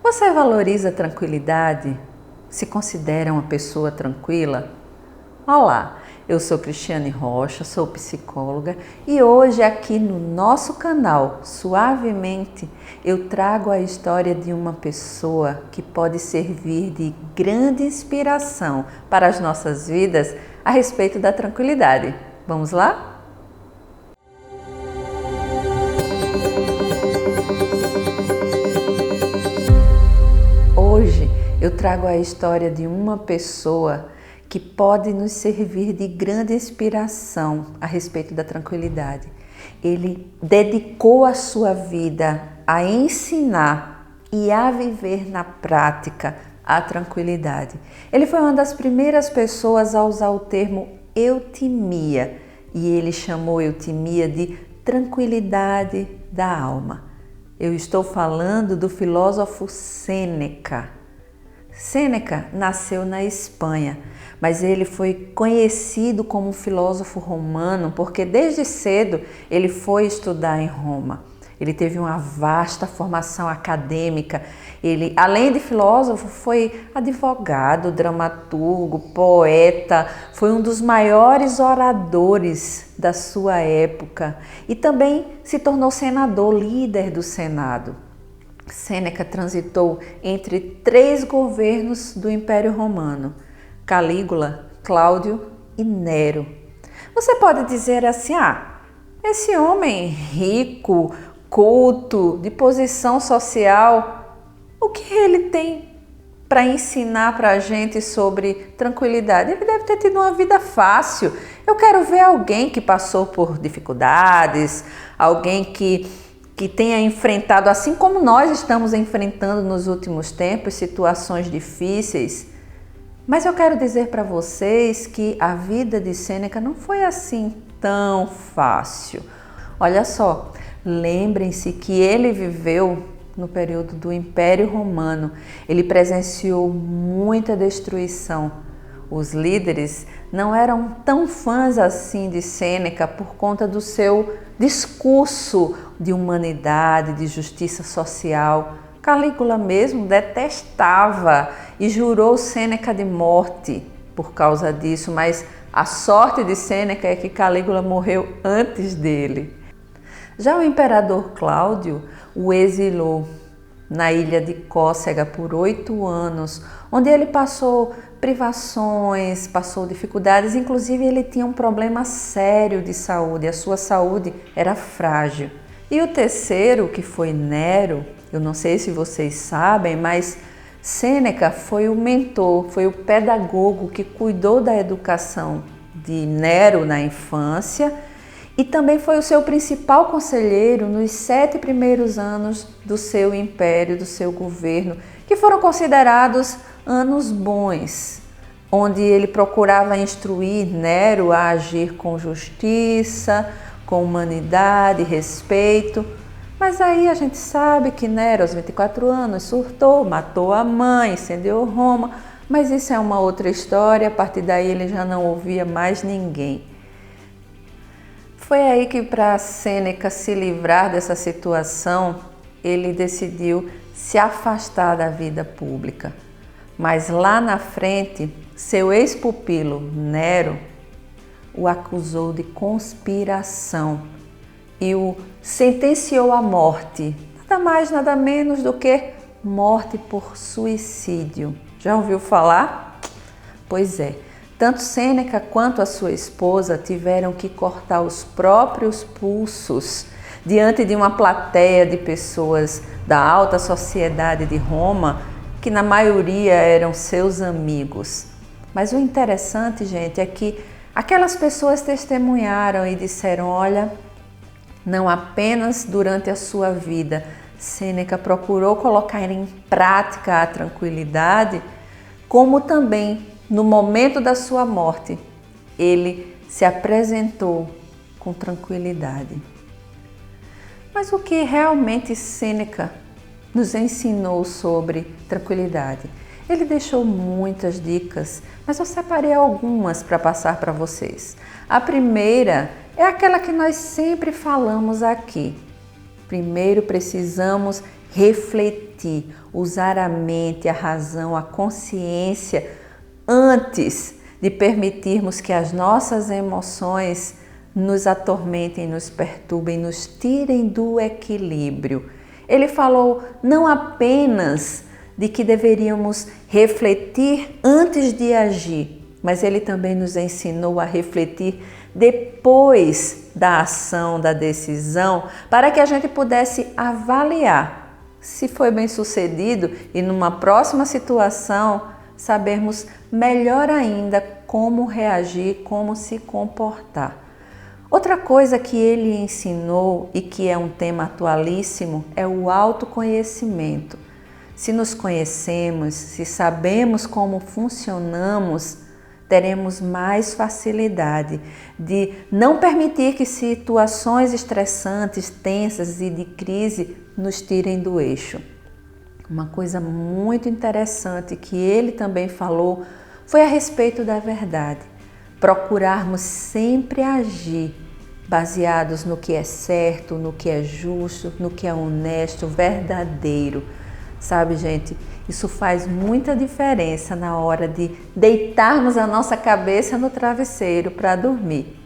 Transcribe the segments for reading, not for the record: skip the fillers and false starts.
Você valoriza a tranquilidade? Se considera uma pessoa tranquila? Olá, eu sou Cristiane Rocha, sou psicóloga e hoje aqui no nosso canal Suavemente eu trago a história de uma pessoa que pode servir de grande inspiração para as nossas vidas a respeito da tranquilidade. Vamos lá? Hoje eu trago a história de uma pessoa que pode nos servir de grande inspiração a respeito da tranquilidade. Ele dedicou a sua vida a ensinar e a viver na prática a tranquilidade. Ele foi uma das primeiras pessoas a usar o termo eutimia e ele chamou eutimia de tranquilidade da alma. Eu estou falando do filósofo Sêneca. Sêneca nasceu na Espanha, mas ele foi conhecido como um filósofo romano porque desde cedo ele foi estudar em Roma. Ele teve uma vasta formação acadêmica. Ele, além de filósofo, foi advogado, dramaturgo, poeta, foi um dos maiores oradores da sua época e também se tornou senador, líder do Senado. Sêneca transitou entre 3 governos do Império Romano: Calígula, Cláudio e Nero. Você pode dizer assim: esse homem rico, culto, de posição social, o que ele tem para ensinar para a gente sobre tranquilidade? Ele deve ter tido uma vida fácil. Eu quero ver alguém que passou por dificuldades, alguém que tenha enfrentado, assim como nós estamos enfrentando nos últimos tempos, situações difíceis. Mas eu quero dizer para vocês que a vida de Sêneca não foi assim tão fácil. Olha só, lembrem-se que ele viveu no período do Império Romano. Ele presenciou muita destruição. Os líderes não eram tão fãs assim de Sêneca por conta do seu discurso de humanidade, de justiça social. Calígula mesmo detestava e jurou Sêneca de morte por causa disso, mas a sorte de Sêneca é que Calígula morreu antes dele. Já o imperador Cláudio o exilou na ilha de Córcega por 8 anos, onde ele passou privações, passou dificuldades, inclusive ele tinha um problema sério de saúde, a sua saúde era frágil. E o terceiro, que foi Nero, eu não sei se vocês sabem, mas Sêneca foi o mentor, foi o pedagogo que cuidou da educação de Nero na infância e também foi o seu principal conselheiro nos 7 primeiros anos do seu império, do seu governo, que foram considerados anos bons, onde ele procurava instruir Nero a agir com justiça, com humanidade, respeito. Mas aí a gente sabe que Nero, aos 24 anos, surtou, matou a mãe, incendiou Roma, mas isso é uma outra história, a partir daí ele já não ouvia mais ninguém. Foi aí que, para Sêneca se livrar dessa situação, ele decidiu se afastar da vida pública. Mas lá na frente, seu ex-pupilo, Nero, o acusou de conspiração e o sentenciou à morte. Nada mais, nada menos do que morte por suicídio. Já ouviu falar? Pois é. Tanto Sêneca quanto a sua esposa tiveram que cortar os próprios pulsos diante de uma plateia de pessoas da alta sociedade de Roma, que na maioria eram seus amigos. Mas o interessante, gente, é que aquelas pessoas testemunharam e disseram: olha, não apenas durante a sua vida Sêneca procurou colocar em prática a tranquilidade, como também no momento da sua morte, ele se apresentou com tranquilidade. Mas o que realmente Sêneca nos ensinou sobre tranquilidade? Ele deixou muitas dicas, mas eu separei algumas para passar para vocês. A primeira é aquela que nós sempre falamos aqui. Primeiro precisamos refletir, usar a mente, a razão, a consciência antes de permitirmos que as nossas emoções nos atormentem, nos perturbem, nos tirem do equilíbrio. Ele falou não apenas de que deveríamos refletir antes de agir, mas ele também nos ensinou a refletir depois da ação, da decisão, para que a gente pudesse avaliar se foi bem sucedido e numa próxima situação sabermos melhor ainda como reagir, como se comportar. Outra coisa que ele ensinou e que é um tema atualíssimo é o autoconhecimento. Se nos conhecemos, se sabemos como funcionamos, teremos mais facilidade de não permitir que situações estressantes, tensas e de crise nos tirem do eixo. Uma coisa muito interessante que ele também falou foi a respeito da verdade. Procurarmos sempre agir baseados no que é certo, no que é justo, no que é honesto, verdadeiro. Sabe, gente, isso faz muita diferença na hora de deitarmos a nossa cabeça no travesseiro para dormir.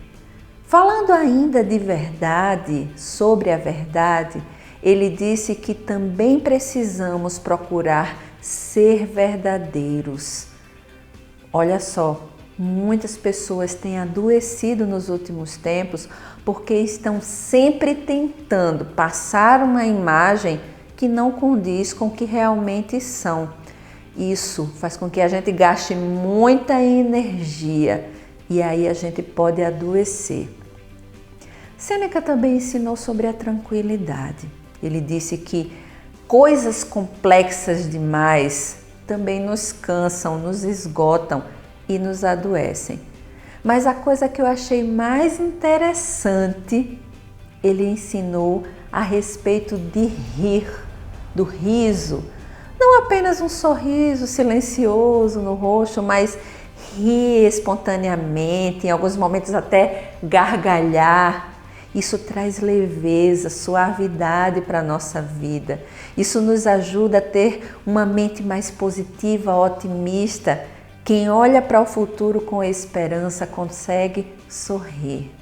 Falando ainda de verdade, sobre a verdade, ele disse que também precisamos procurar ser verdadeiros. Olha só, muitas pessoas têm adoecido nos últimos tempos porque estão sempre tentando passar uma imagem que não condiz com o que realmente são. Isso faz com que a gente gaste muita energia e aí a gente pode adoecer. Sêneca também ensinou sobre a tranquilidade. Ele disse que coisas complexas demais também nos cansam, nos esgotam e nos adoecem. Mas a coisa que eu achei mais interessante, ele ensinou a respeito de rir, do riso. Não apenas um sorriso silencioso no rosto, mas rir espontaneamente, em alguns momentos até gargalhar. Isso traz leveza, suavidade para a nossa vida. Isso nos ajuda a ter uma mente mais positiva, otimista. Quem olha para o futuro com esperança consegue sorrir.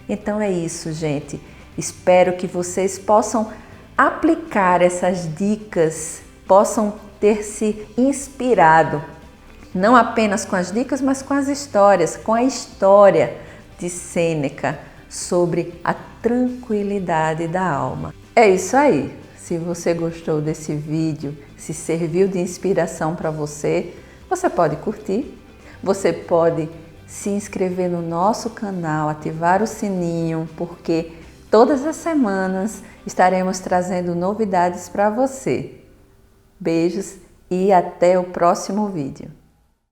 Então é isso, gente. Espero que vocês possam aplicar essas dicas, possam ter se inspirado, não apenas com as dicas, mas com as histórias, com a história de Sêneca sobre a tranquilidade da alma. É isso aí. Se você gostou desse vídeo, se serviu de inspiração para você, você pode curtir, você pode se inscrever no nosso canal, ativar o sininho, porque todas as semanas estaremos trazendo novidades para você. Beijos e até o próximo vídeo.